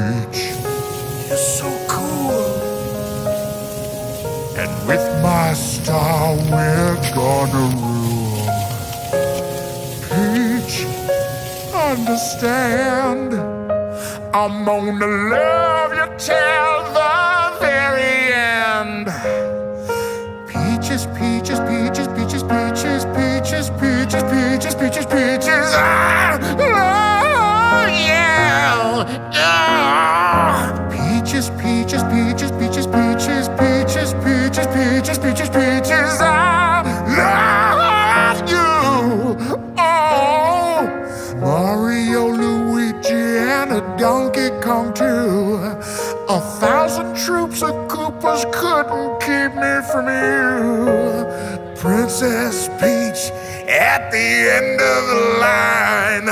Peach, you're so cool. And with my star, we're gonna rule. Peach, understand, I'm gonna love you till the very end. Peaches, peaches, peaches, peaches, peaches, peaches, peaches, peaches, peaches, peaches. Oh, yeah. Peaches, peaches, peaches, peaches, peaches, peaches, peaches, peaches, peaches, peaches. I love you. Oh, Mario, Luigi, and a Donkey Kong too. 1,000 troops of Koopas couldn't keep me from you. Princess Peach at the end of the line.